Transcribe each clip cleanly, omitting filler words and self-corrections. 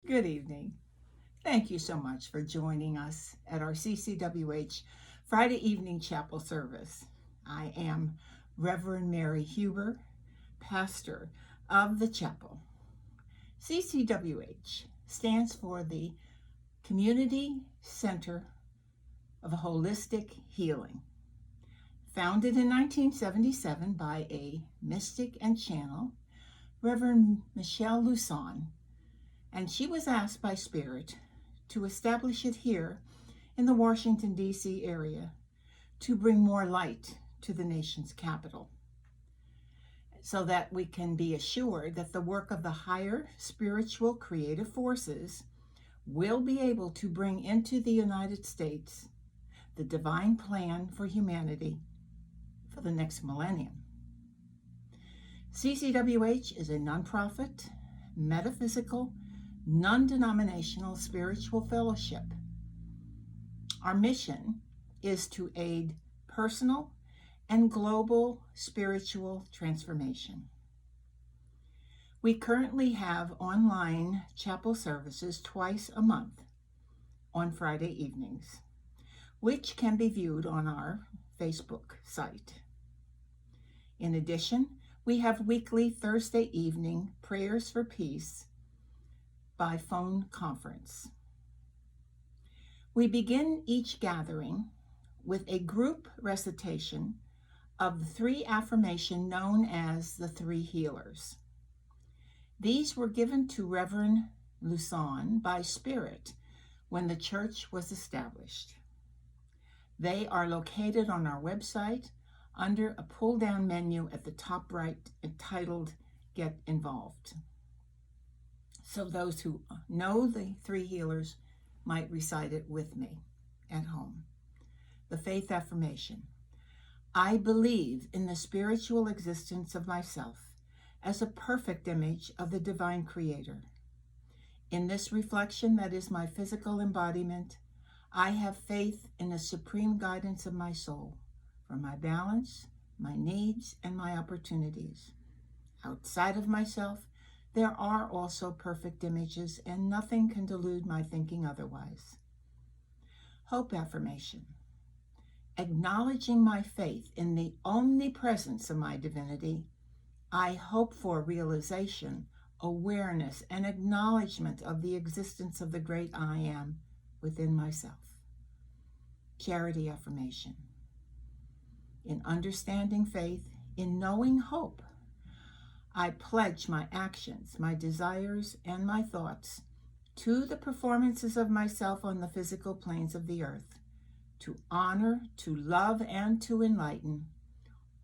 Good evening. Thank you so much for joining us at our CCWH Friday evening chapel service. I am Reverend Mary Huber, pastor of the chapel. CCWH stands for the Community Center of Holistic Healing. Founded in 1977 by a mystic and channel, Reverend Michelle Luson, and she was asked by Spirit to establish it here in the Washington, D.C. area to bring more light to the nation's capital so that we can be assured that the work of the higher spiritual creative forces will be able to bring into the United States the divine plan for humanity for the next millennium. CCWH is a nonprofit, metaphysical, non-denominational spiritual fellowship. Our mission is to aid personal and global spiritual transformation. We currently have online chapel services twice a month on Friday evenings, which can be viewed on our Facebook site. In addition, we have weekly Thursday evening prayers for peace by phone conference. We begin each gathering with a group recitation of the 3 affirmations known as the 3 healers. These were given to Reverend Luson by Spirit when the church was established. They are located on our website under a pull-down menu at the top right entitled Get Involved. So those who know the 3 healers might recite it with me at home. The faith affirmation. I believe in the spiritual existence of myself as a perfect image of the divine creator. In this reflection that is my physical embodiment, I have faith in the supreme guidance of my soul for my balance, my needs, and my opportunities. Outside of myself, there are also perfect images, and nothing can delude my thinking otherwise. Hope affirmation. Acknowledging my faith in the omnipresence of my divinity, I hope for realization, awareness, and acknowledgement of the existence of the great I Am within myself. Charity affirmation. In understanding faith, in knowing hope, I pledge my actions, my desires, and my thoughts to the performances of myself on the physical planes of the earth, to honor, to love, and to enlighten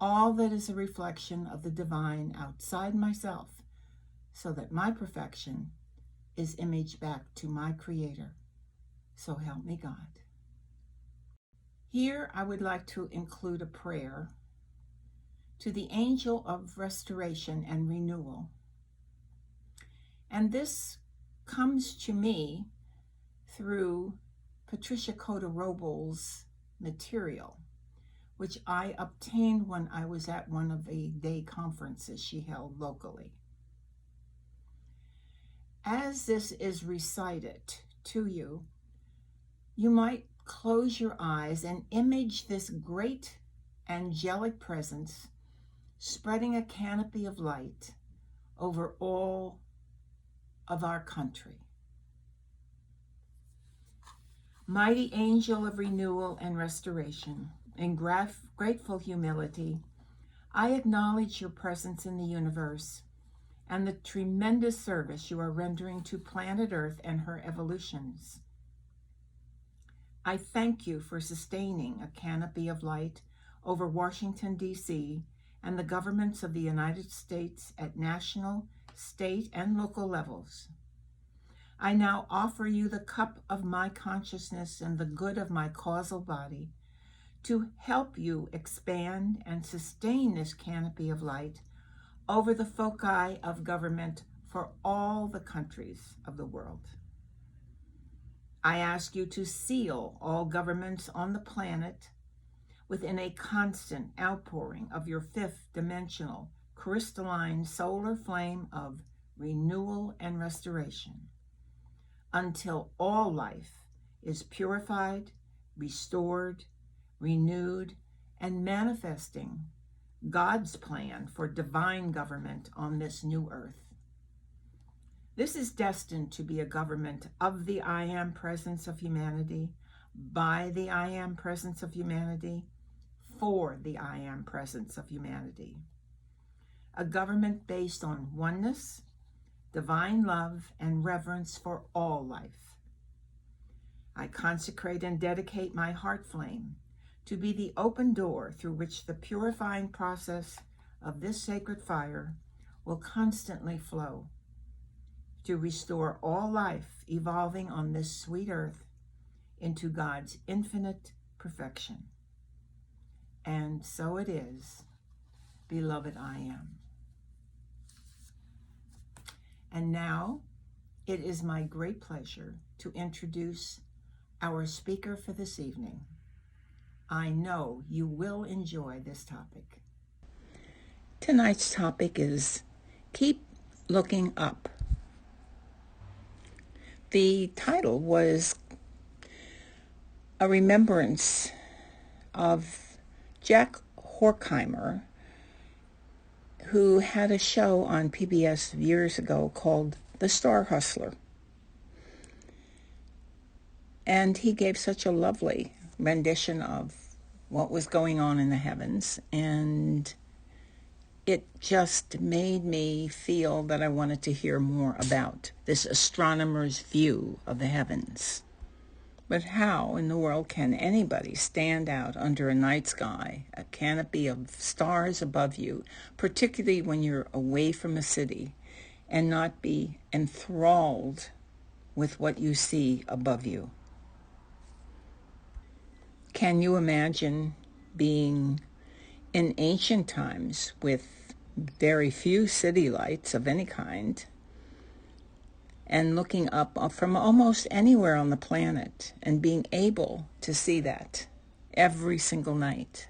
all that is a reflection of the divine outside myself, so that my perfection is imaged back to my Creator. So help me God. Here I would like to include a prayer to the angel of restoration and renewal. And this comes to me through Patricia Cota-Robles' material, which I obtained when I was at one of the day conferences she held locally. As this is recited to you, you might close your eyes and image this great angelic presence spreading a canopy of light over all of our country. Mighty angel of renewal and restoration, in grateful humility, I acknowledge your presence in the universe and the tremendous service you are rendering to planet Earth and her evolutions. I thank you for sustaining a canopy of light over Washington, D.C., and the governments of the United States at national, state, and local levels. I now offer you the cup of my consciousness and the good of my causal body to help you expand and sustain this canopy of light over the foci of government for all the countries of the world. I ask you to seal all governments on the planet within a constant outpouring of your 5th dimensional crystalline solar flame of renewal and restoration. until all life is purified, restored, renewed, and manifesting God's plan for divine government on this new earth. This is destined to be a government of the I Am presence of humanity, by the I Am presence of humanity, for the I Am presence of humanity. A government based on oneness, divine love, and reverence for all life. I consecrate and dedicate my heart flame to be the open door through which the purifying process of this sacred fire will constantly flow, to restore all life evolving on this sweet earth into God's infinite perfection. And so it is, beloved I Am. And now, it is my great pleasure to introduce our speaker for this evening. I know you will enjoy this topic. Tonight's topic is Keep Looking Up. The title was a remembrance of Jack Horkheimer, who had a show on PBS years ago called The Star Hustler. And he gave such a lovely rendition of what was going on in the heavens, and it just made me feel that I wanted to hear more about this astronomer's view of the heavens. But how in the world can anybody stand out under a night sky, a canopy of stars above you, particularly when you're away from a city, and not be enthralled with what you see above you? Can you imagine being in ancient times with very few city lights of any kind, and looking up from almost anywhere on the planet and being able to see that every single night?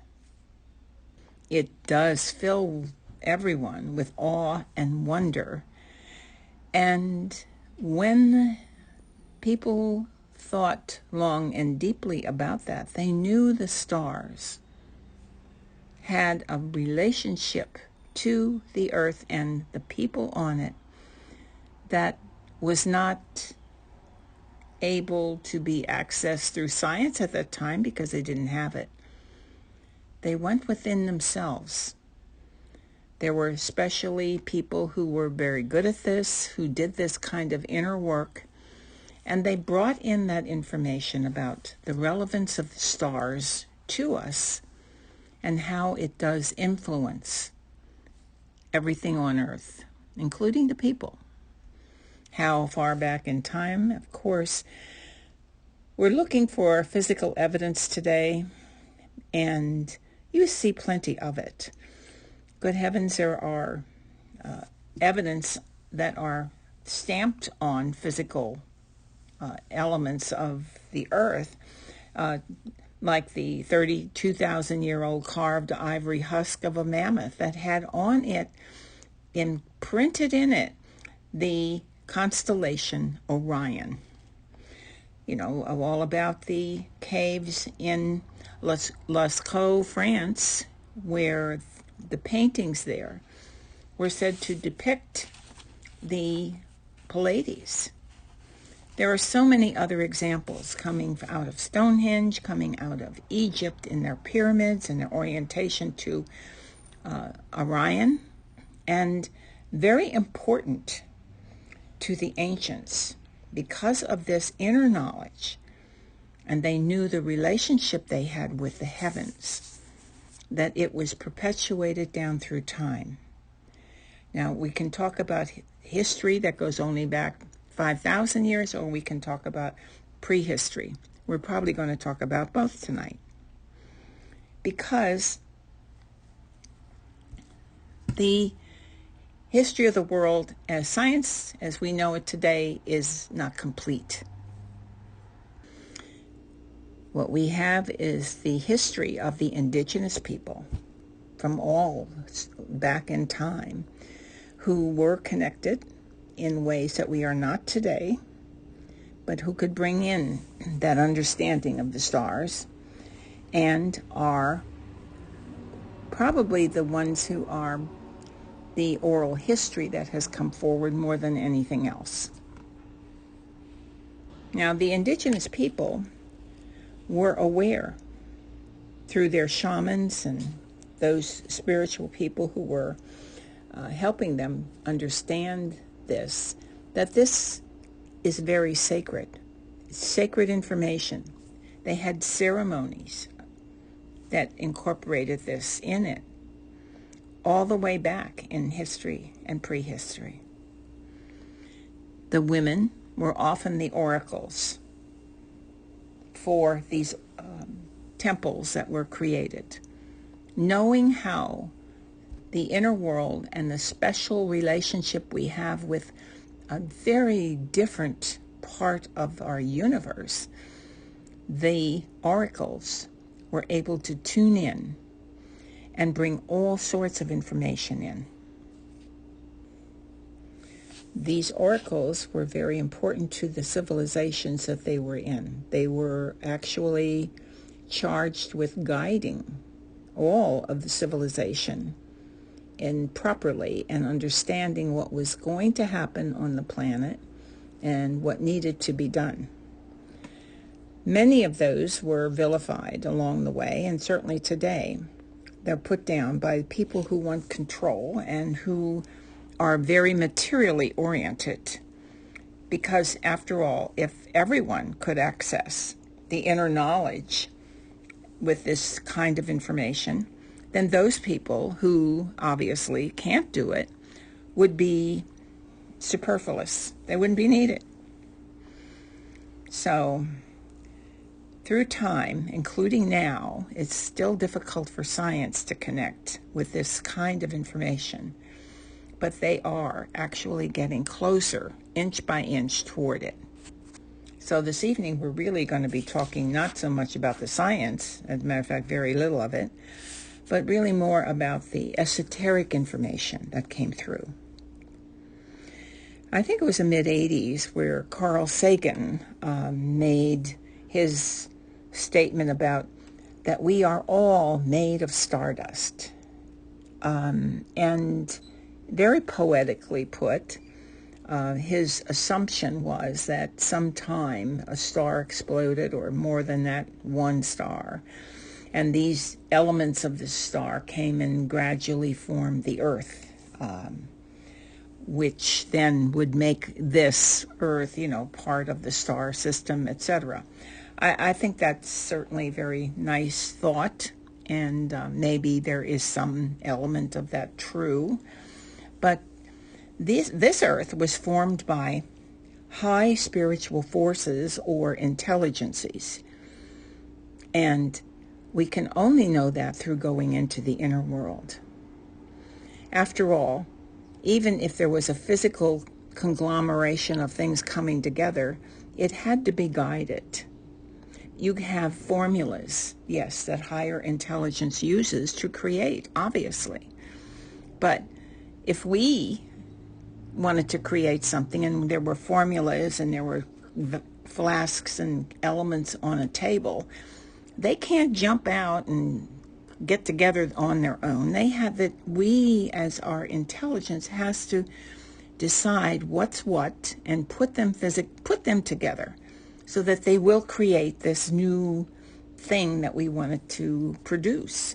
It does fill everyone with awe and wonder. And when people thought long and deeply about that, they knew the stars had a relationship to the earth and the people on it that was not able to be accessed through science at that time because they didn't have it. They went within themselves. There were especially people who were very good at this, who did this kind of inner work, and they brought in that information about the relevance of the stars to us and how it does influence everything on Earth, including the people. How far back in time? Of course, we're looking for physical evidence today, and you see plenty of it. Good heavens, there are evidence that are stamped on physical elements of the earth, like the 32,000-year-old carved ivory husk of a mammoth that had on it, imprinted in it, the constellation Orion. All about the caves in Lascaux, France, where the paintings there were said to depict the Pleiades. There are so many other examples coming out of Stonehenge, coming out of Egypt in their pyramids and their orientation to Orion, and very important to the ancients because of this inner knowledge, and they knew the relationship they had with the heavens, that it was perpetuated down through time. Now, we can talk about history that goes only back 5,000 years, or we can talk about prehistory. We're probably going to talk about both tonight, because the history of the world as science as we know it today is not complete. What we have is the history of the indigenous people from all back in time who were connected in ways that we are not today, but who could bring in that understanding of the stars and are probably the ones who are the oral history that has come forward more than anything else. Now, the indigenous people were aware through their shamans and those spiritual people who were helping them understand this, that this is very sacred. It's sacred information. They had ceremonies that incorporated this in it, all the way back in history and prehistory. The women were often the oracles for these temples that were created. Knowing how the inner world and the special relationship we have with a very different part of our universe, the oracles were able to tune in and bring all sorts of information in. These oracles were very important to the civilizations that they were in. They were actually charged with guiding all of the civilization in properly and understanding what was going to happen on the planet and what needed to be done. Many of those were vilified along the way, and certainly today they're put down by people who want control and who are very materially oriented. Because after all, if everyone could access the inner knowledge with this kind of information, then those people who obviously can't do it would be superfluous. They wouldn't be needed. So, through time, including now, it's still difficult for science to connect with this kind of information. But they are actually getting closer, inch by inch, toward it. So this evening, we're really going to be talking not so much about the science, as a matter of fact, very little of it, but really more about the esoteric information that came through. I think it was the mid-'80s where Carl Sagan made his statement about that we are all made of stardust. And very poetically put, his assumption was that sometime a star exploded, or more than that, one star. And these elements of the star came and gradually formed the Earth, which then would make this Earth, part of the star system, etc. I think that's certainly a very nice thought, and maybe there is some element of that true. But this Earth was formed by high spiritual forces or intelligences. And we can only know that through going into the inner world. After all, even if there was a physical conglomeration of things coming together, it had to be guided. You have formulas, yes, that higher intelligence uses to create, obviously. But if we wanted to create something and there were formulas and there were flasks and elements on a table, they can't jump out and get together on their own. They have that. We, as our intelligence, has to decide what's what and put them together so that they will create this new thing that we wanted to produce.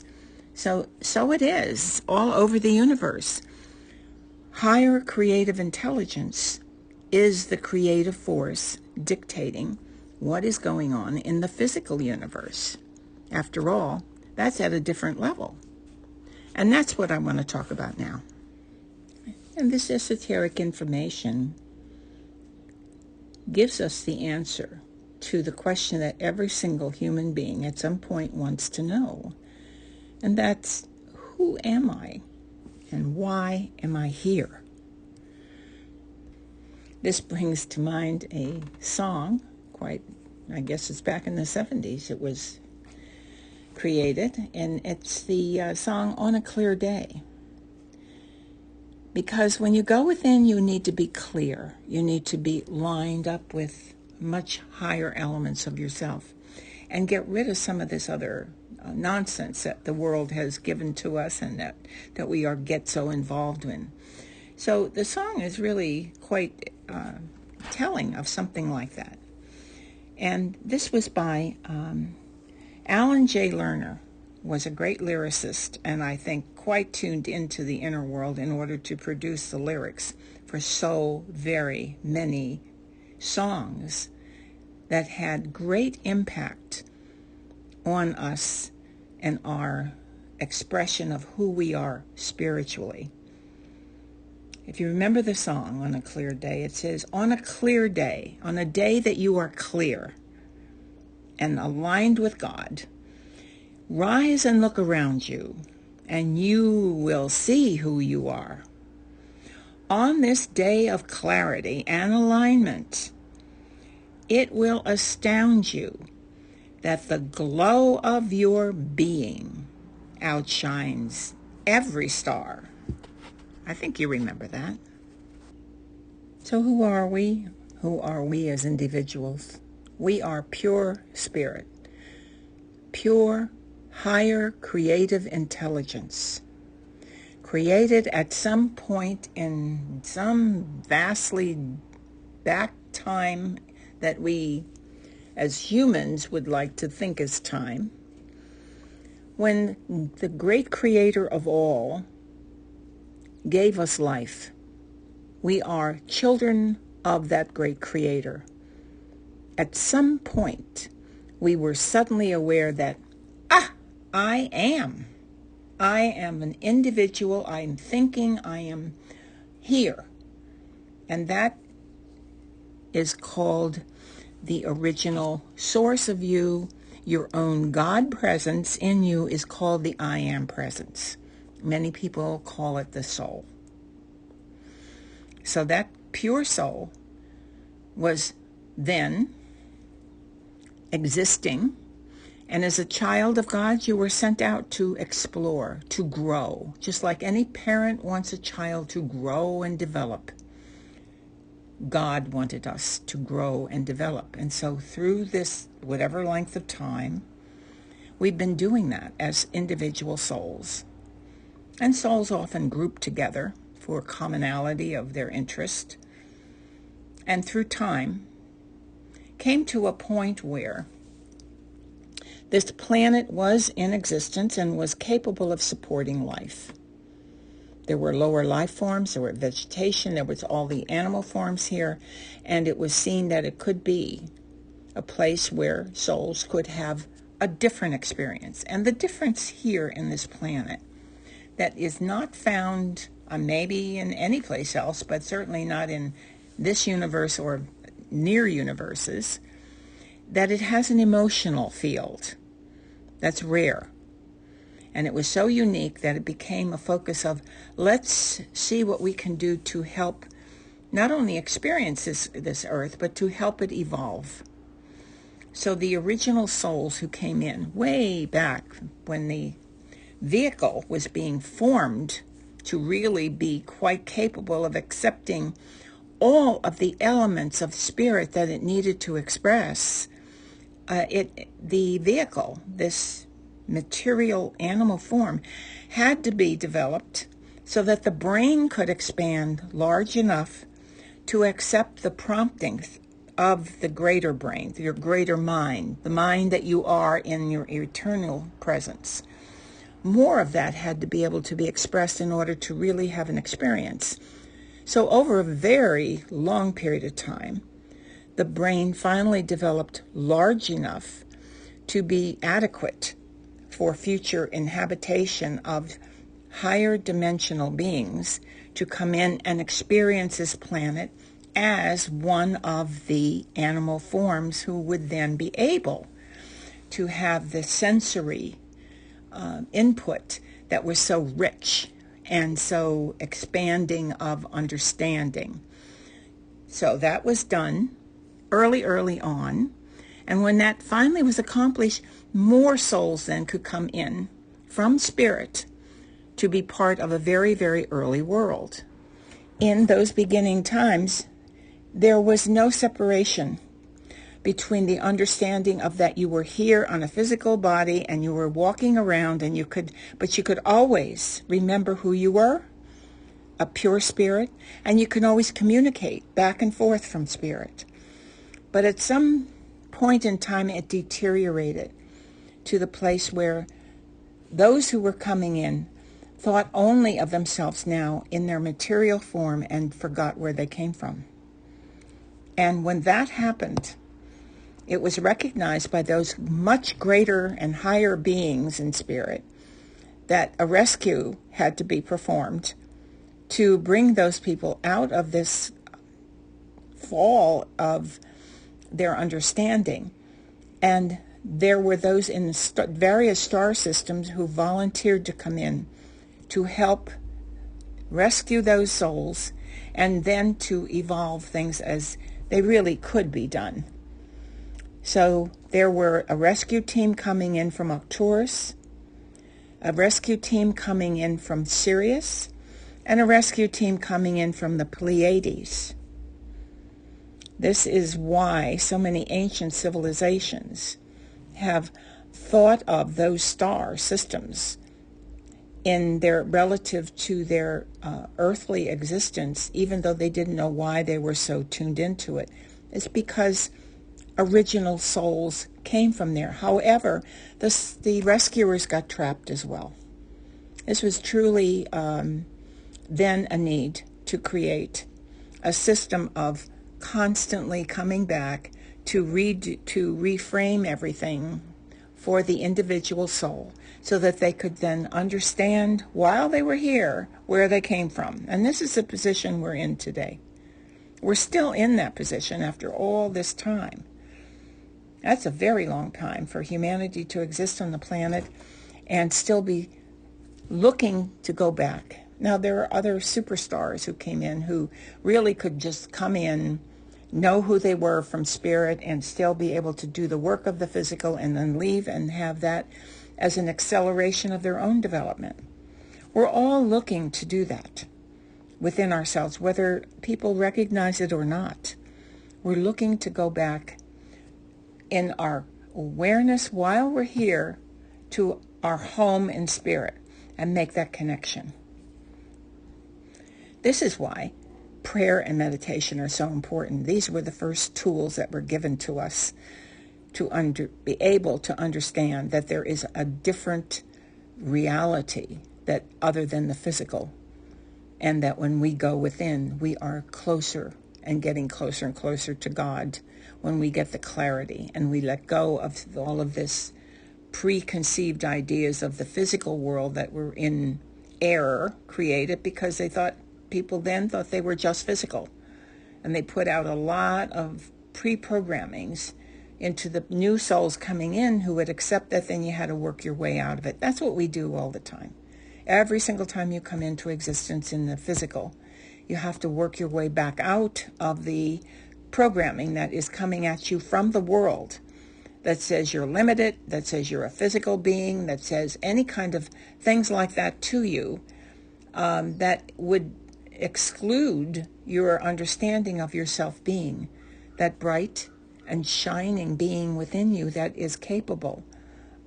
So it is all over the universe. Higher creative intelligence is the creative force dictating what is going on in the physical universe. After all, that's at a different level. And that's what I want to talk about now. And this esoteric information gives us the answer to the question that every single human being at some point wants to know. And that's, who am I? And why am I here? This brings to mind a song, I guess it's back in the 70s it was created, and it's the song On a Clear Day. Because when you go within, you need to be clear. You need to be lined up with much higher elements of yourself and get rid of some of this other nonsense that the world has given to us and that we get so involved in. So the song is really quite telling of something like that. And this was by Alan J. Lerner, was a great lyricist, and I think quite tuned into the inner world in order to produce the lyrics for so very many songs that had great impact on us and our expression of who we are spiritually. If you remember the song, On a Clear Day, it says, on a clear day, on a day that you are clear and aligned with God, rise and look around you, and you will see who you are. On this day of clarity and alignment, it will astound you that the glow of your being outshines every star. I think you remember that. So who are we? Who are we as individuals? We are pure spirit, pure, higher creative intelligence, created at some point in some vastly back time that we as humans would like to think is time, when the great creator of all gave us life. We are children of that great creator. At some point, we were suddenly aware that, I am an individual, I am thinking, I am here. And that is called the original source of you. Your own God presence in you is called the I am presence. Many people call it the soul. So that pure soul was then existing, and as a child of God, you were sent out to explore, to grow, just like any parent wants a child to grow and develop. God wanted us to grow and develop. And so through this, whatever length of time, we've been doing that as individual souls. And souls often group together for commonality of their interest. And through time, came to a point where this planet was in existence and was capable of supporting life. There were lower life forms, there were vegetation, there was all the animal forms here, and it was seen that it could be a place where souls could have a different experience. And the difference here in this planet that is not found maybe in any place else, but certainly not in this universe or near universes, that it has an emotional field that's rare. And it was so unique that it became a focus of, let's see what we can do to help not only experience this earth, but to help it evolve. So the original souls who came in way back when the vehicle was being formed to really be quite capable of accepting all of the elements of spirit that it needed to express, the vehicle, this material animal form, had to be developed so that the brain could expand large enough to accept the promptings of the greater brain, your greater mind, the mind that you are in your eternal presence. More of that had to be able to be expressed in order to really have an experience. So over a very long period of time, the brain finally developed large enough to be adequate for future inhabitation of higher dimensional beings to come in and experience this planet as one of the animal forms who would then be able to have the sensory input that was so rich and so expanding of understanding. So that was done early on. And when that finally was accomplished, more souls then could come in from spirit to be part of a very, very early world. In those beginning times, there was no separation between the understanding of that you were here on a physical body and you were walking around, and you could always remember who you were, a pure spirit, and you can always communicate back and forth from spirit. But at some point in time, it deteriorated to the place where those who were coming in thought only of themselves now in their material form and forgot where they came from. And when that happened, it was recognized by those much greater and higher beings in spirit that a rescue had to be performed to bring those people out of this fall of their understanding. And there were those in various star systems who volunteered to come in to help rescue those souls and then to evolve things as they really could be done. So there were a rescue team coming in from Arcturus, a rescue team coming in from Sirius, and a rescue team coming in from the Pleiades. This is why so many ancient civilizations have thought of those star systems in their relative to their earthly existence, even though they didn't know why they were so tuned into it. It's because original souls came from there. However, the rescuers got trapped as well. This was truly then a need to create a system of constantly coming back to reframe everything for the individual soul, so that they could then understand while they were here where they came from. And this is the position we're in today. We're still in that position after all this time. That's a very long time for humanity to exist on the planet and still be looking to go back. Now, there are other superstars who came in who really could just come in, know who they were from spirit, and still be able to do the work of the physical and then leave and have that as an acceleration of their own development. We're all looking to do that within ourselves, whether people recognize it or not. We're looking to go back in our awareness while we're here to our home in spirit and make that connection. This is why prayer and meditation are so important. These were the first tools that were given to us to be able to understand that there is a different reality that other than the physical, and that when we go within, we are closer and getting closer and closer to God when we get the clarity and we let go of all of this preconceived ideas of the physical world that were in error created because people then thought they were just physical. And they put out a lot of pre-programmings into the new souls coming in who would accept that, then you had to work your way out of it. That's what we do all the time. Every single time you come into existence in the physical, you have to work your way back out of the programming that is coming at you from the world that says you're limited, that says you're a physical being, that says any kind of things like that to you that would exclude your understanding of yourself being that bright and shining being within you that is capable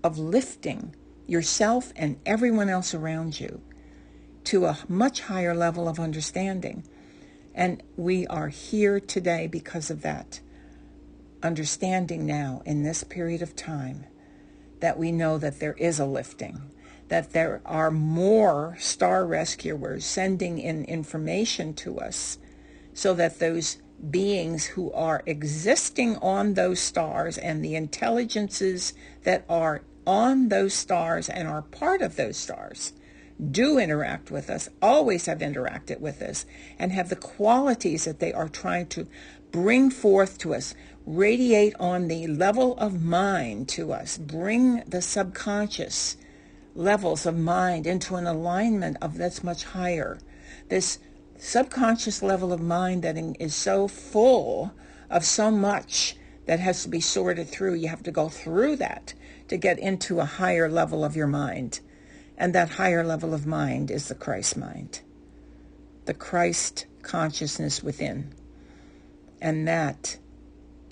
of lifting yourself and everyone else around you to a much higher level of understanding. And we are here today because of that understanding now in this period of time, that we know that there is a lifting, that there are more star rescuers sending in information to us so that those beings who are existing on those stars and the intelligences that are on those stars and are part of those stars do interact with us, always have interacted with us, and have the qualities that they are trying to bring forth to us, radiate on the level of mind to us, bring the subconscious levels of mind into an alignment of that's much higher. This subconscious level of mind that is so full of so much that has to be sorted through. You have to go through that to get into a higher level of your mind. And that higher level of mind is the Christ mind, the Christ consciousness within. And that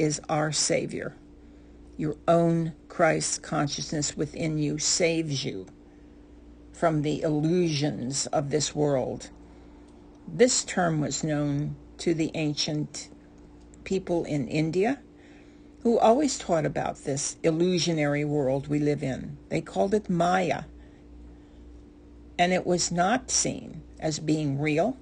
is our Savior. Your own Christ consciousness within you saves you from the illusions of this world. This term was known to the ancient people in India, who always taught about this illusionary world we live in. They called it Maya. And it was not seen as being real,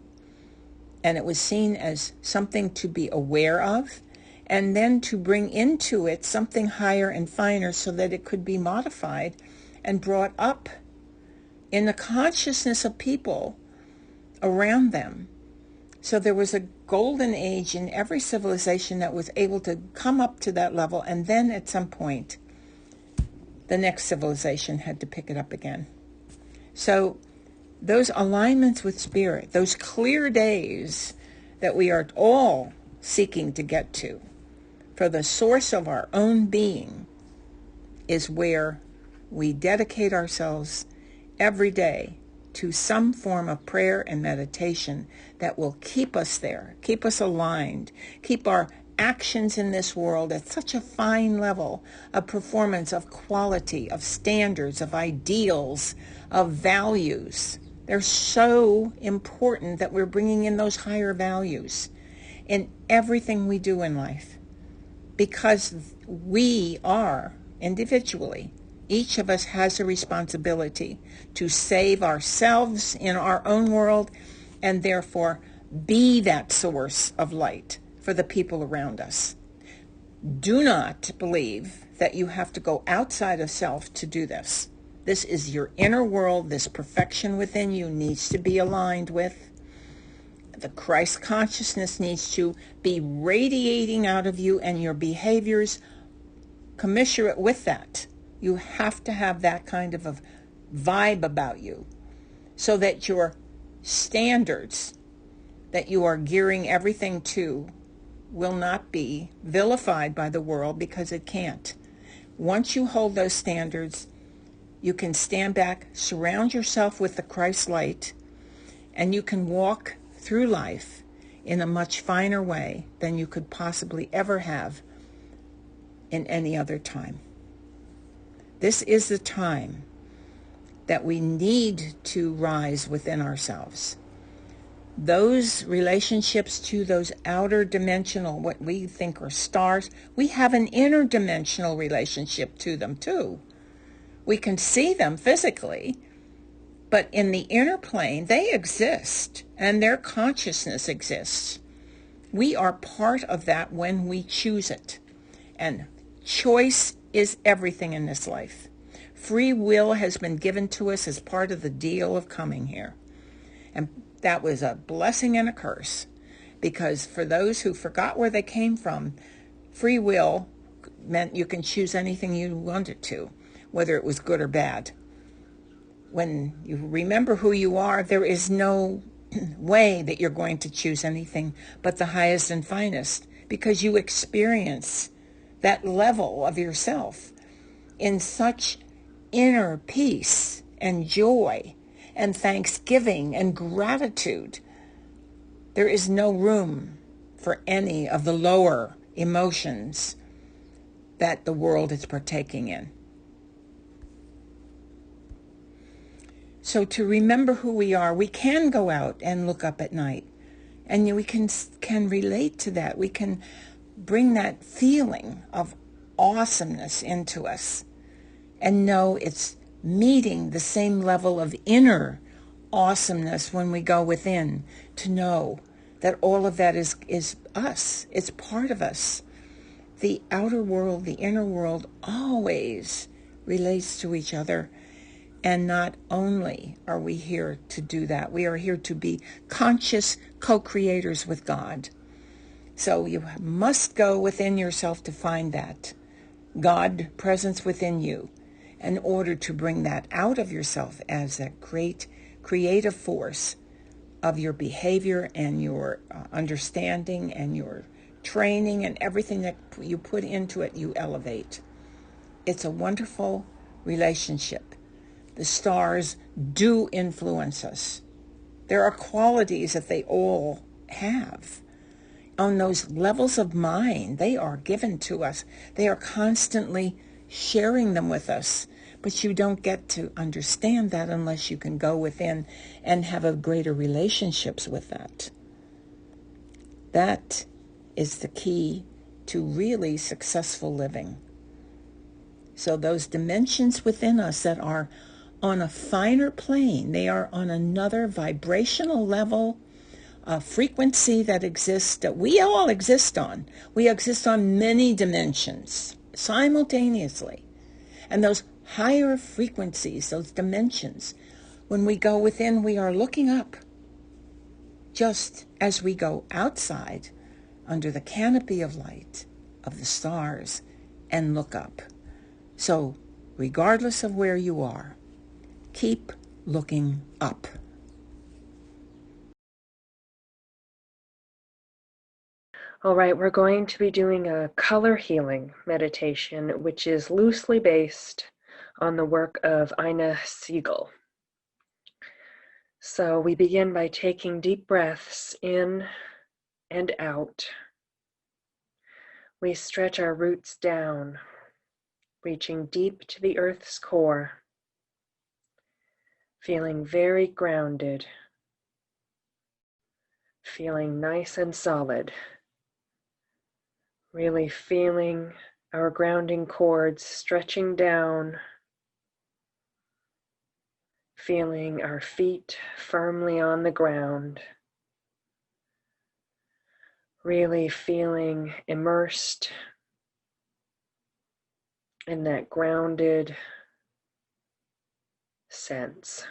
and it was seen as something to be aware of, and then to bring into it something higher and finer so that it could be modified and brought up in the consciousness of people around them. So there was a golden age in every civilization that was able to come up to that level, and then at some point, the next civilization had to pick it up again. So those alignments with spirit, those clear days that we are all seeking to get to, for the source of our own being, is where we dedicate ourselves every day to some form of prayer and meditation that will keep us there, keep us aligned, keep our actions in this world at such a fine level of performance, of quality, of standards, of ideals, of values. They're so important that we're bringing in those higher values in everything we do in life, because we are individually, each of us has a responsibility to save ourselves in our own world and therefore be that source of light for the people around us. Do not believe that you have to go outside of self to do this. This is your inner world. This perfection within you needs to be aligned with. The Christ consciousness needs to be radiating out of you, and your behaviors commensurate with that. You have to have that kind of a vibe about you so that your standards that you are gearing everything to will not be vilified by the world, because it can't. Once you hold those standards, you can stand back, surround yourself with the Christ light, and you can walk through life in a much finer way than you could possibly ever have in any other time. This is the time that we need to rise within ourselves. Those relationships to those outer dimensional, what we think are stars, we have an interdimensional relationship to them too. We can see them physically, but in the inner plane, they exist, and their consciousness exists. We are part of that when we choose it. And choice is everything in this life. Free will has been given to us as part of the deal of coming here. And that was a blessing and a curse, because for those who forgot where they came from, free will meant you can choose anything you wanted to, whether it was good or bad. When you remember who you are, there is no way that you're going to choose anything but the highest and finest, because you experience that level of yourself in such inner peace and joy and thanksgiving and gratitude. There is no room for any of the lower emotions that the world is partaking in. So to remember who we are, we can go out and look up at night, and we can relate to that. We can bring that feeling of awesomeness into us and know it's meeting the same level of inner awesomeness when we go within, to know that all of that is us. It's part of us. The outer world, the inner world always relates to each other. And not only are we here to do that, we are here to be conscious co-creators with God. So you must go within yourself to find that God presence within you in order to bring that out of yourself as that great creative force of your behavior and your understanding and your training, and everything that you put into it, you elevate. It's a wonderful relationship. The stars do influence us. There are qualities that they all have. on those levels of mind. They are given to us. They are constantly sharing them with us. But you don't get to understand that unless you can go within and have a greater relationships with that. That is the key to really successful living. So those dimensions within us that are on a finer plane, they are on another vibrational level, a frequency that exists, that we all exist on. We exist on many dimensions simultaneously. And those higher frequencies, those dimensions, when we go within, we are looking up, just as we go outside under the canopy of light of the stars and look up. So, regardless of where you are, keep looking up. All right, we're going to be doing a color healing meditation, which is loosely based on the work of Ina Siegel. So we begin by taking deep breaths in and out. We stretch our roots down, reaching deep to the earth's core, feeling very grounded, feeling nice and solid, really feeling our grounding cords stretching down, feeling our feet firmly on the ground, really feeling immersed in that grounded sense.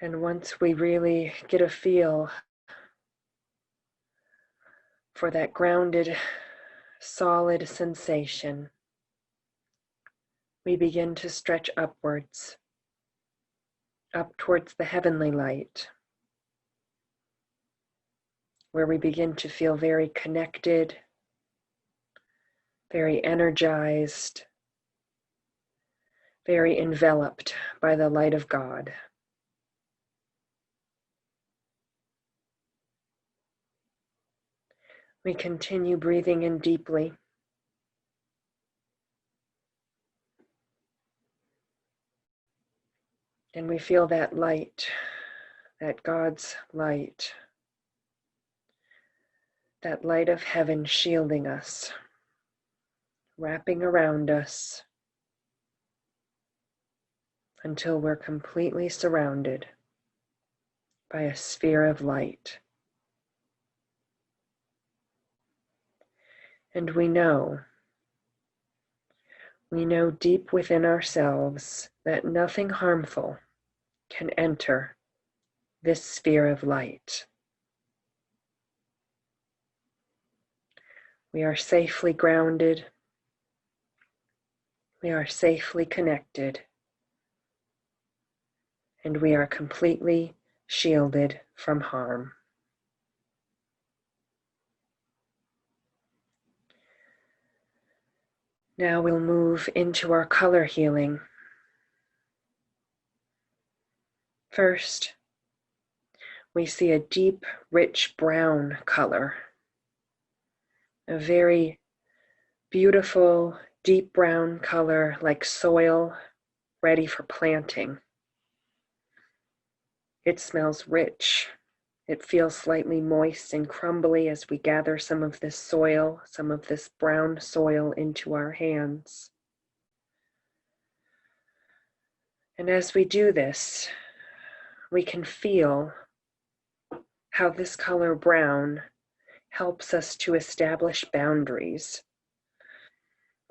And once we really get a feel for that grounded, solid sensation, we begin to stretch upwards, up towards the heavenly light, where we begin to feel very connected, very energized, very enveloped by the light of God. We continue breathing in deeply. And we feel that light, that God's light, that light of heaven shielding us, wrapping around us until we're completely surrounded by a sphere of light. And we know deep within ourselves that nothing harmful can enter this sphere of light. We are safely grounded. We are safely connected. And we are completely shielded from harm. Now we'll move into our color healing. First, we see a deep, rich brown color. A very beautiful, deep brown color like soil ready for planting. It smells rich. It feels slightly moist and crumbly as we gather some of this soil, some of this brown soil into our hands. And as we do this, we can feel how this color brown helps us to establish boundaries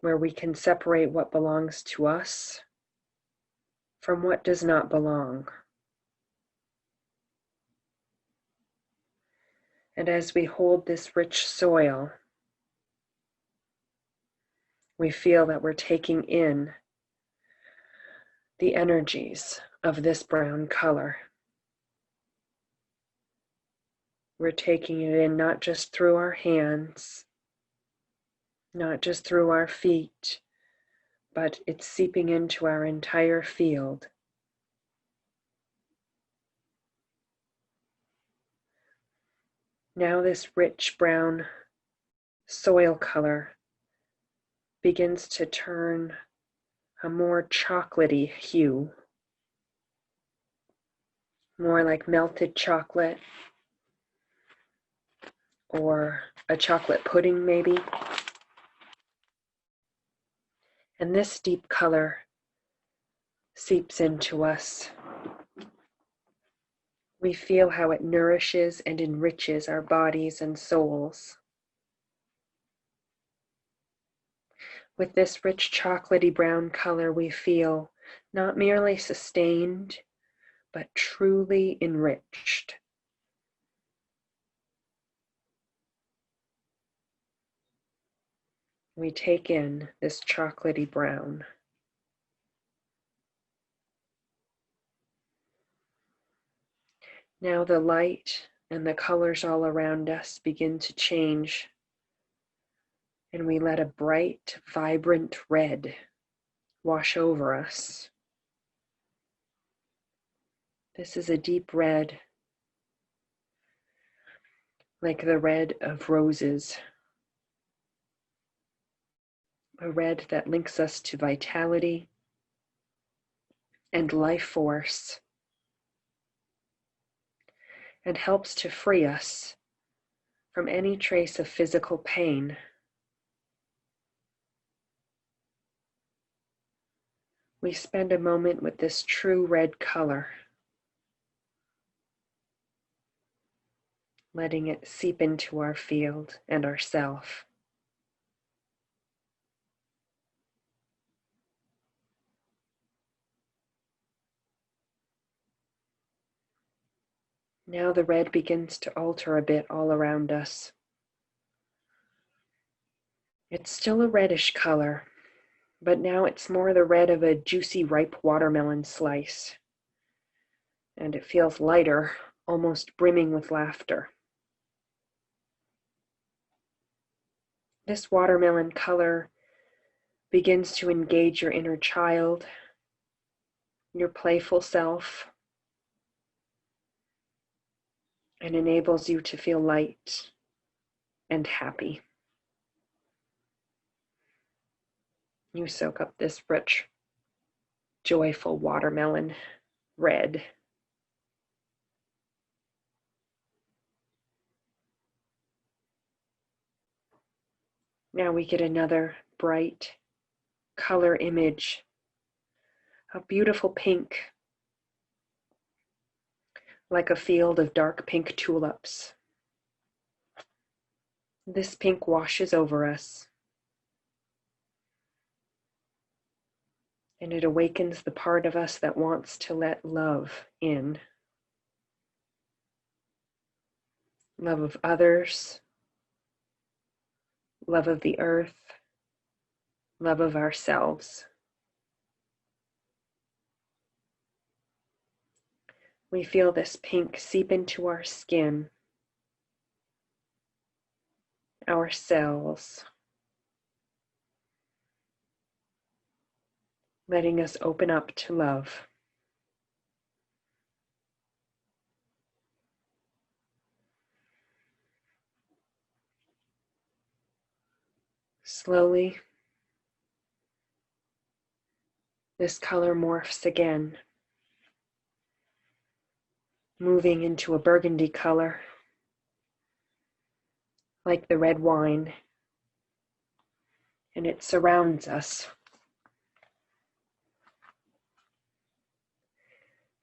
where we can separate what belongs to us from what does not belong. And as we hold this rich soil, we feel that we're taking in the energies of this brown color. We're taking it in not just through our hands, not just through our feet, but it's seeping into our entire field. Now this rich brown soil color begins to turn a more chocolatey hue, more like melted chocolate or a chocolate pudding maybe. And this deep color seeps into us. We feel how it nourishes and enriches our bodies and souls. With this rich chocolatey brown color, we feel not merely sustained, but truly enriched. We take in this chocolatey brown. Now the light and the colors all around us begin to change, and we let a bright, vibrant red wash over us. This is a deep red, like the red of roses, a red that links us to vitality and life force, and helps to free us from any trace of physical pain. We spend a moment with this true red color, letting it seep into our field and our self. Now the red begins to alter a bit all around us. It's still a reddish color, but now it's more the red of a juicy, ripe watermelon slice. And it feels lighter, almost brimming with laughter. This watermelon color begins to engage your inner child, your playful self, and enables you to feel light and happy. You soak up this rich, joyful watermelon red. Now we get another bright color image, a beautiful pink, like a field of dark pink tulips. This pink washes over us, and it awakens the part of us that wants to let love in. Love of others, love of the earth, love of ourselves. We feel this pink seep into our skin, our cells, letting us open up to love. Slowly, this color morphs again, moving into a burgundy color, like the red wine, and it surrounds us.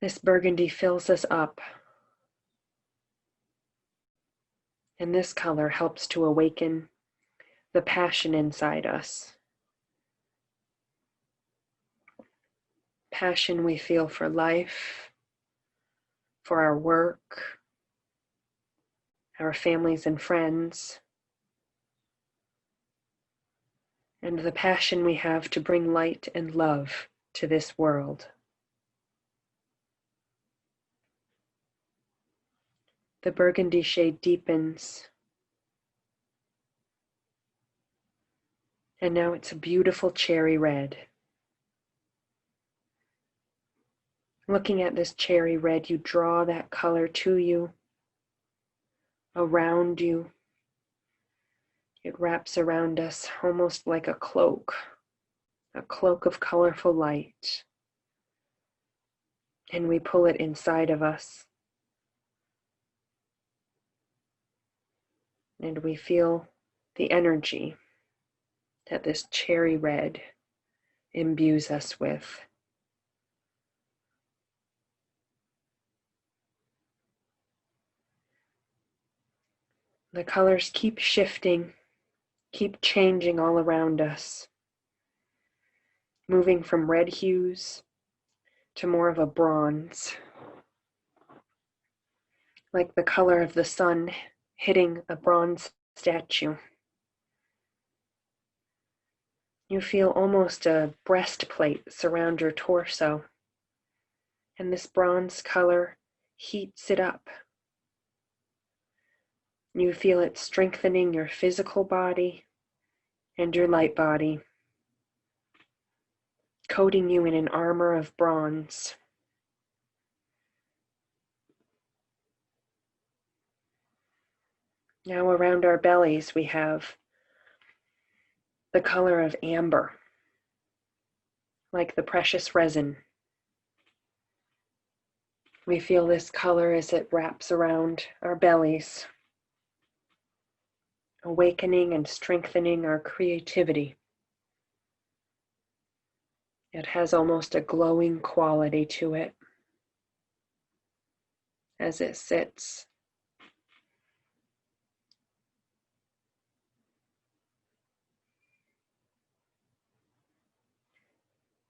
This burgundy fills us up, and this color helps to awaken the passion inside us. Passion we feel for life, for our work, our families and friends, and the passion we have to bring light and love to this world. The burgundy shade deepens, and now it's a beautiful cherry red. Looking at this cherry red, you draw that color to you, around you. It wraps around us almost like a cloak of colorful light. And we pull it inside of us. And we feel the energy that this cherry red imbues us with. The colors keep shifting, keep changing all around us, moving from red hues to more of a bronze, like the color of the sun hitting a bronze statue. You feel almost a breastplate surround your torso, and this bronze color heats it up. You feel it strengthening your physical body and your light body, coating you in an armor of bronze. Now around our bellies we have the color of amber, like the precious resin. We feel this color as it wraps around our bellies, awakening and strengthening our creativity. It has almost a glowing quality to it as it sits.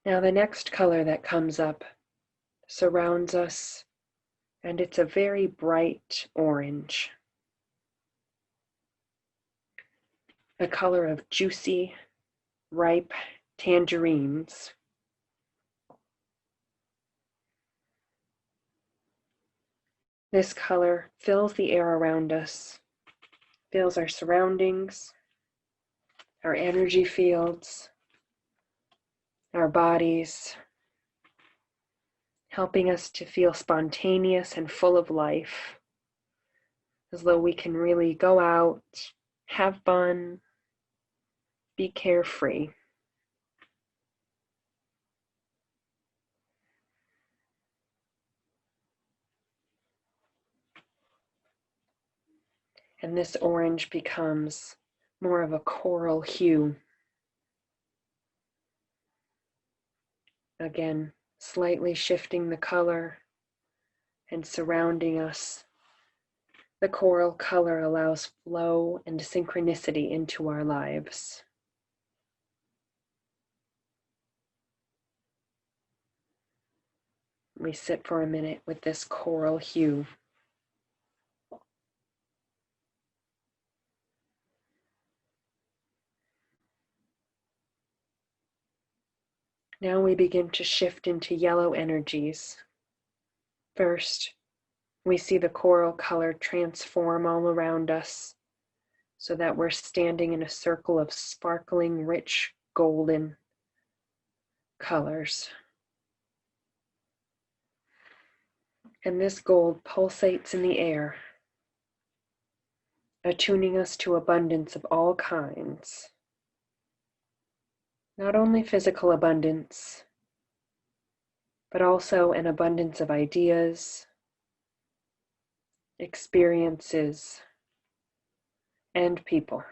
Now the next color that comes up surrounds us, and it's a very bright orange. A color of juicy, ripe tangerines. This color fills the air around us, fills our surroundings, our energy fields, our bodies, helping us to feel spontaneous and full of life, as though we can really go out, have fun, be carefree. And this orange becomes more of a coral hue. Again, slightly shifting the color and surrounding us. The coral color allows flow and synchronicity into our lives. We sit for a minute with this coral hue. Now we begin to shift into yellow energies. First, we see the coral color transform all around us so that we're standing in a circle of sparkling, rich, golden colors. And this gold pulsates in the air, attuning us to abundance of all kinds. Not only physical abundance, but also an abundance of ideas, experiences, and people.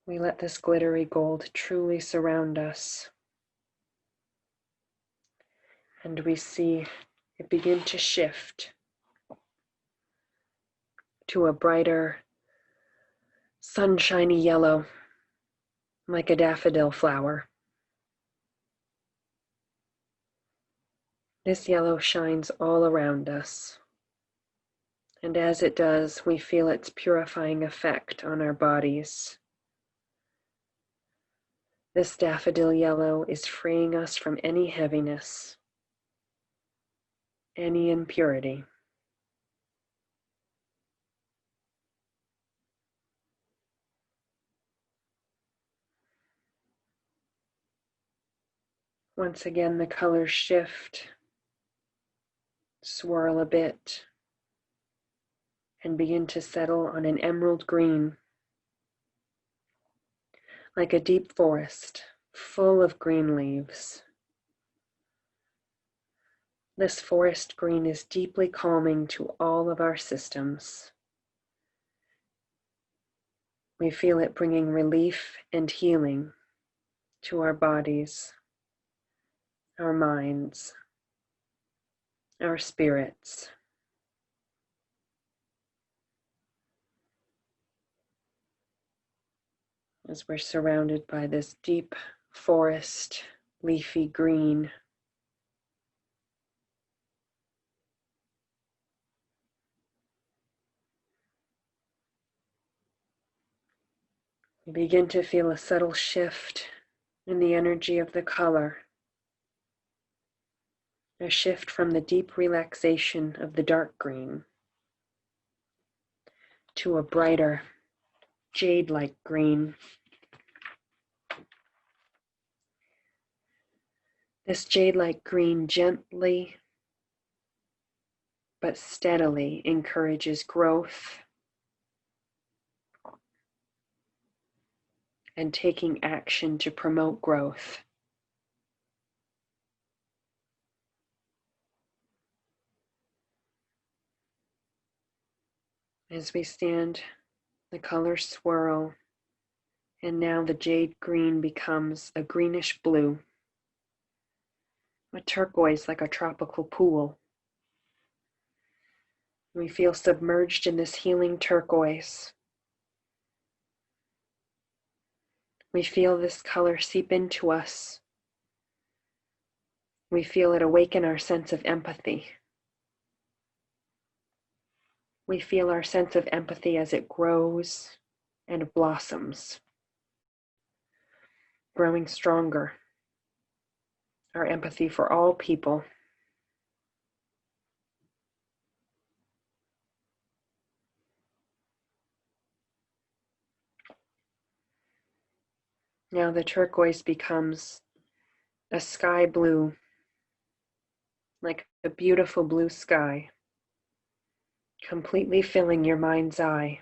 We let this glittery gold truly surround us. And we see it begin to shift to a brighter, sunshiny yellow, like a daffodil flower. This yellow shines all around us. And as it does, we feel its purifying effect on our bodies. This daffodil yellow is freeing us from any heaviness, any impurity. Once again, the colors shift, swirl a bit, and begin to settle on an emerald green, like a deep forest full of green leaves. This forest green is deeply calming to all of our systems. We feel it bringing relief and healing to our bodies, our minds, our spirits. As we're surrounded by this deep forest, leafy green. We begin to feel a subtle shift in the energy of the color. A shift from the deep relaxation of the dark green to a brighter, jade-like green. This jade-like green gently but steadily encourages growth and taking action to promote growth. As we stand, the colors swirl, and now the jade green becomes a greenish blue, a turquoise like a tropical pool. We feel submerged in this healing turquoise. We feel this color seep into us. We feel it awaken our sense of empathy. We feel our sense of empathy as it grows and blossoms, growing stronger. Our empathy for all people. Now the turquoise becomes a sky blue, like a beautiful blue sky, completely filling your mind's eye.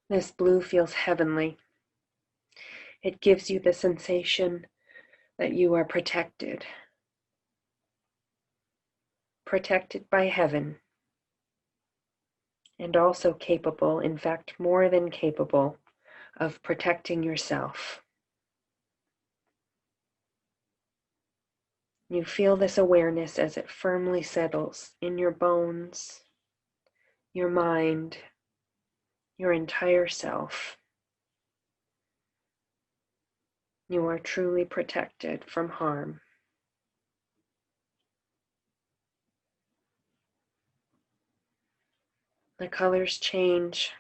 This blue feels heavenly. It gives you the sensation that you are protected. Protected by heaven. And also capable, in fact, more than capable, of protecting yourself. You feel this awareness as it firmly settles in your bones, your mind, your entire self. You are truly protected from harm. The colors change.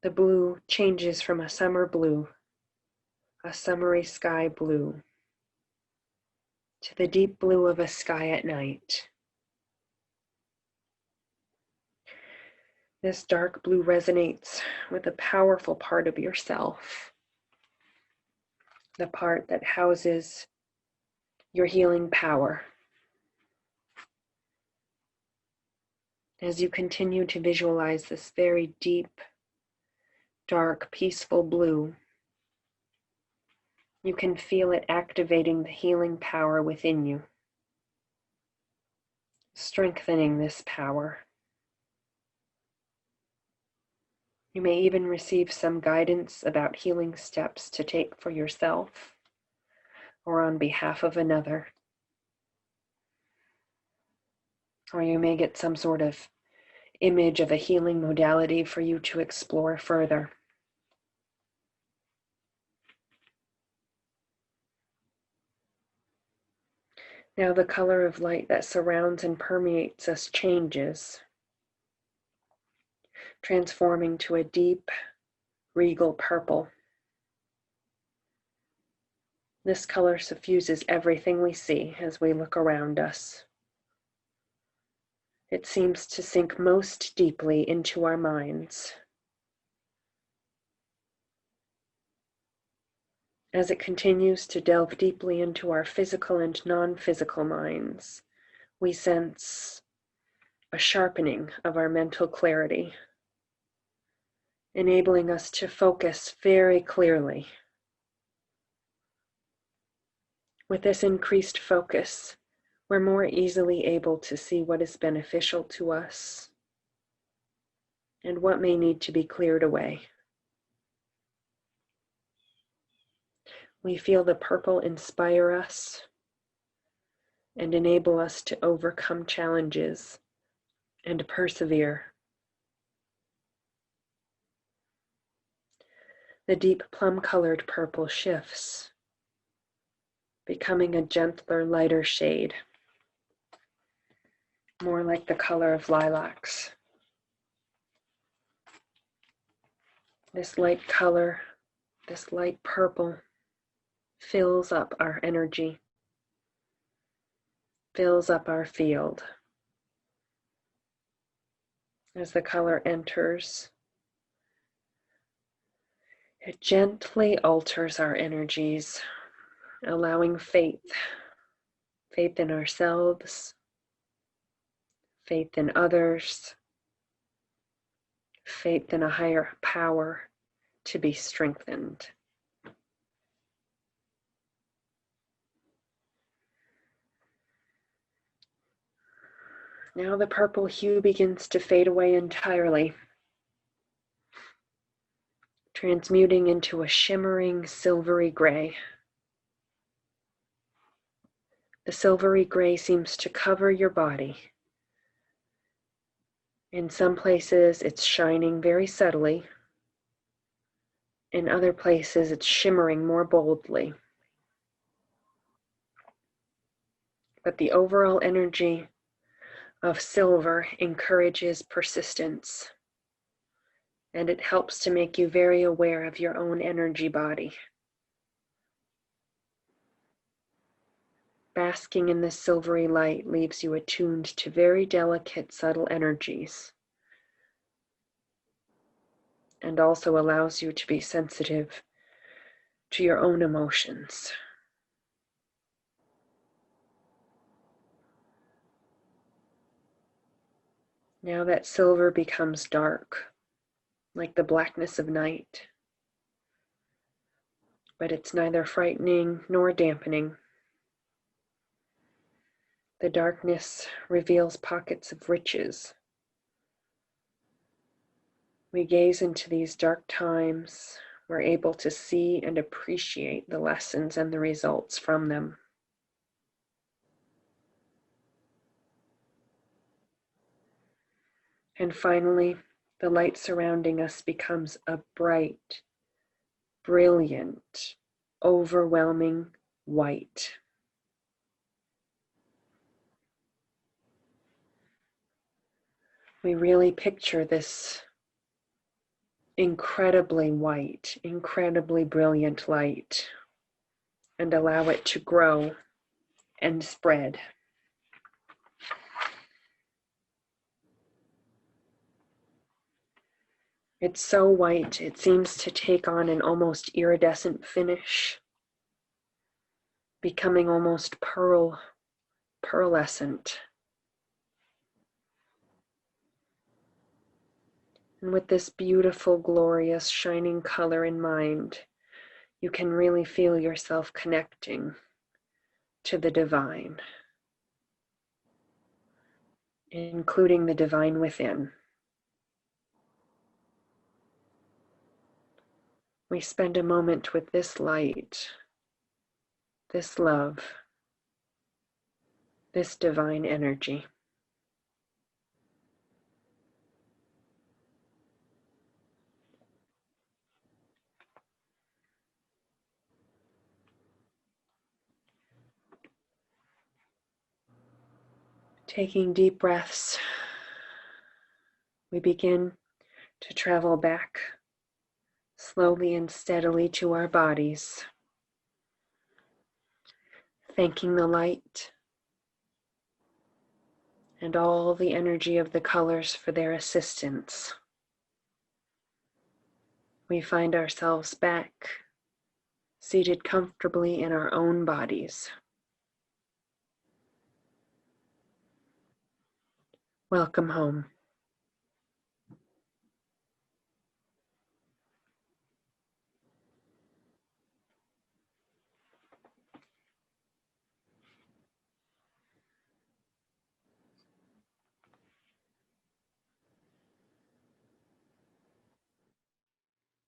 The blue changes from a summer blue, a summery sky blue, to the deep blue of a sky at night. This dark blue resonates with a powerful part of yourself, the part that houses your healing power. As you continue to visualize this very deep, dark, peaceful blue, you can feel it activating the healing power within you, strengthening this power. You may even receive some guidance about healing steps to take for yourself or on behalf of another. Or you may get some sort of image of a healing modality for you to explore further. Now the color of light that surrounds and permeates us changes, transforming to a deep, regal purple. This color suffuses everything we see as we look around us. It seems to sink most deeply into our minds. As it continues to delve deeply into our physical and non-physical minds, we sense a sharpening of our mental clarity, enabling us to focus very clearly. With this increased focus, we're more easily able to see what is beneficial to us and what may need to be cleared away. We feel the purple inspire us and enable us to overcome challenges and persevere. The deep plum-colored purple shifts, becoming a gentler, lighter shade, more like the color of lilacs. This light color, this light purple, fills up our energy, fills up our field. As the color enters, it gently alters our energies, allowing faith in ourselves, faith in others, faith in a higher power to be strengthened. Now the purple hue begins to fade away entirely, transmuting into a shimmering silvery gray. The silvery gray seems to cover your body. In some places, it's shining very subtly. In other places, it's shimmering more boldly. But the overall energy of silver encourages persistence, and it helps to make you very aware of your own energy body. Basking in this silvery light leaves you attuned to very delicate, subtle energies, and also allows you to be sensitive to your own emotions. Now that silver becomes dark, like the blackness of night, but it's neither frightening nor dampening. The darkness reveals pockets of riches. We gaze into these dark times, we're able to see and appreciate the lessons and the results from them. And finally, the light surrounding us becomes a bright, brilliant, overwhelming white. We really picture this incredibly white, incredibly brilliant light and allow it to grow and spread. It's so white, it seems to take on an almost iridescent finish, becoming almost pearlescent. And with this beautiful, glorious, shining color in mind, you can really feel yourself connecting to the divine, including the divine within. We spend a moment with this light, this love, this divine energy. Taking deep breaths, we begin to travel back slowly and steadily to our bodies, thanking the light and all the energy of the colors for their assistance. We find ourselves back seated comfortably in our own bodies. Welcome home.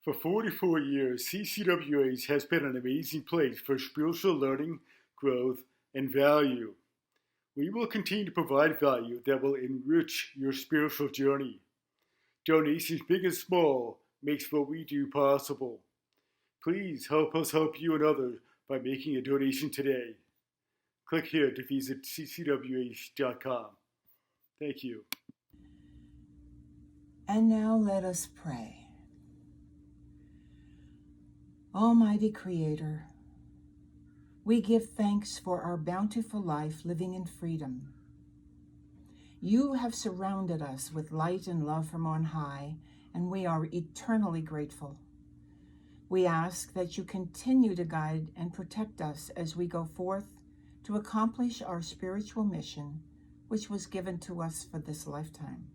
For 44 years, CCWH has been an amazing place for spiritual learning, growth, and value. We will continue to provide value that will enrich your spiritual journey. Donations big and small makes what we do possible. Please help us help you and others by making a donation today. Click here to visit ccwh.com. Thank you. And now let us pray. Almighty Creator, we give thanks for our bountiful life living in freedom. You have surrounded us with light and love from on high, and we are eternally grateful. We ask that you continue to guide and protect us as we go forth to accomplish our spiritual mission, which was given to us for this lifetime.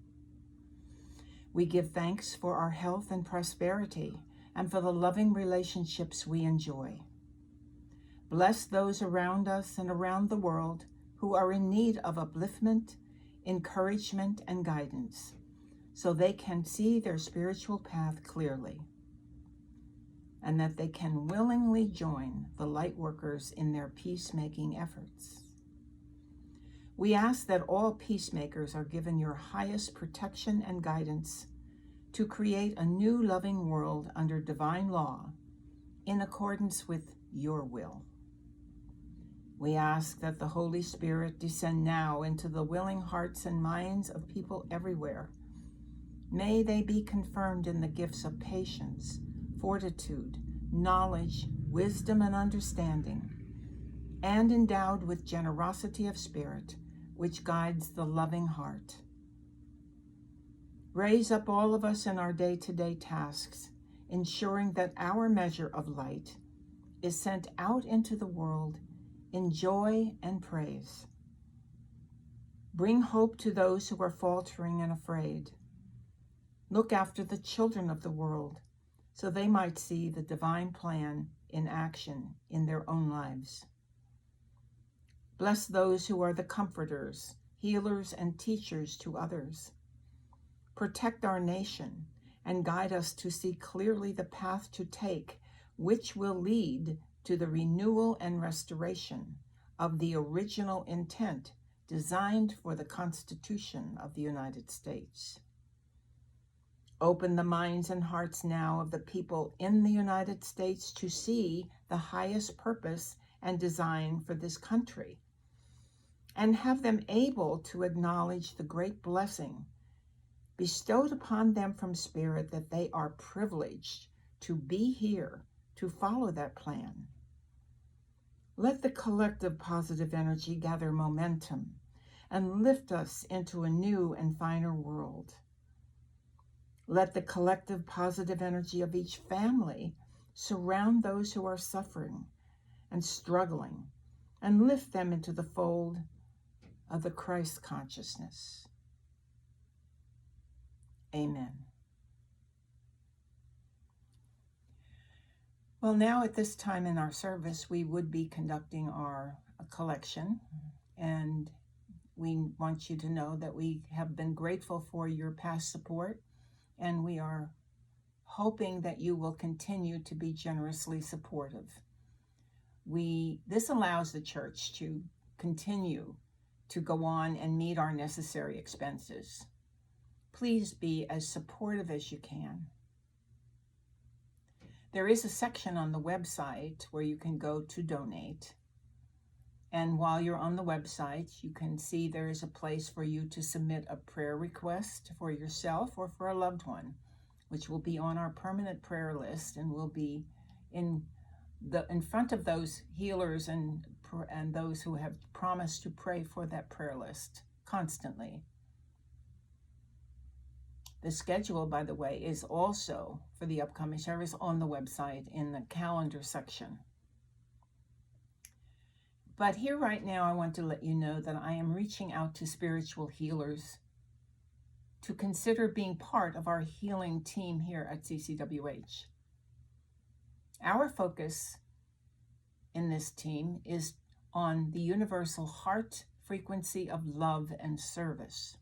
We give thanks for our health and prosperity and for the loving relationships we enjoy. Bless those around us and around the world who are in need of upliftment, encouragement, and guidance, so they can see their spiritual path clearly, and that they can willingly join the light workers in their peacemaking efforts. We ask that all peacemakers are given your highest protection and guidance to create a new loving world under divine law in accordance with your will. We ask that the Holy Spirit descend now into the willing hearts and minds of people everywhere. May they be confirmed in the gifts of patience, fortitude, knowledge, wisdom, and understanding, and endowed with generosity of spirit, which guides the loving heart. Raise up all of us in our day-to-day tasks, ensuring that our measure of light is sent out into the world in joy and praise. Bring hope to those who are faltering and afraid. Look after the children of the world, so they might see the divine plan in action in their own lives. Bless those who are the comforters, healers, and teachers to others. Protect our nation and guide us to see clearly the path to take, which will lead to the renewal and restoration of the original intent designed for the Constitution of the United States. Open the minds and hearts now of the people in the United States to see the highest purpose and design for this country, and have them able to acknowledge the great blessing bestowed upon them from Spirit that they are privileged to be here to follow that plan. Let the collective positive energy gather momentum and lift us into a new and finer world. Let the collective positive energy of each family surround those who are suffering and struggling and lift them into the fold of the Christ consciousness. Amen. Well, now at this time in our service, we would be conducting our collection, and we want you to know that we have been grateful for your past support, and we are hoping that you will continue to be generously supportive. This allows the church to continue to go on and meet our necessary expenses. Please be as supportive as you can. There is a section on the website where you can go to donate. And while you're on the website, you can see there is a place for you to submit a prayer request for yourself or for a loved one, which will be on our permanent prayer list and will be in front of those healers and those who have promised to pray for that prayer list constantly. The schedule, by the way, is also for the upcoming service on the website in the calendar section. But here right now, I want to let you know that I am reaching out to spiritual healers to consider being part of our healing team here at CCWH. Our focus in this team is on the universal heart frequency of love and service.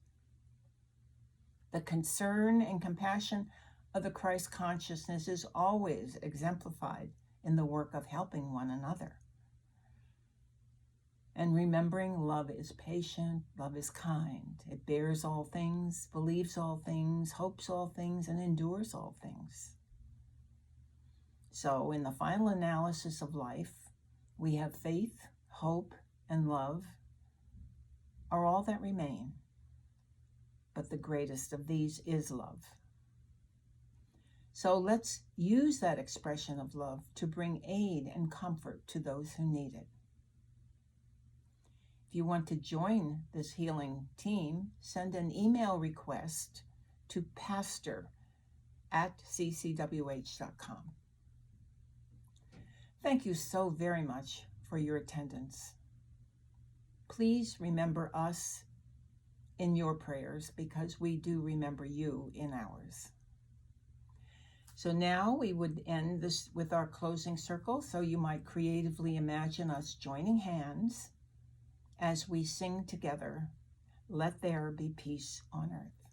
The concern and compassion of the Christ consciousness is always exemplified in the work of helping one another. And remembering love is patient, love is kind. It bears all things, believes all things, hopes all things, and endures all things. So in the final analysis of life, we have faith, hope, and love are all that remain. But the greatest of these is love. So let's use that expression of love to bring aid and comfort to those who need it. If you want to join this healing team, send an email request to pastor@ccwh.com. Thank you so very much for your attendance. Please remember us in your prayers, because we do remember you in ours. So now we would end this with our closing circle, so you might creatively imagine us joining hands as we sing together, "Let there be peace on earth."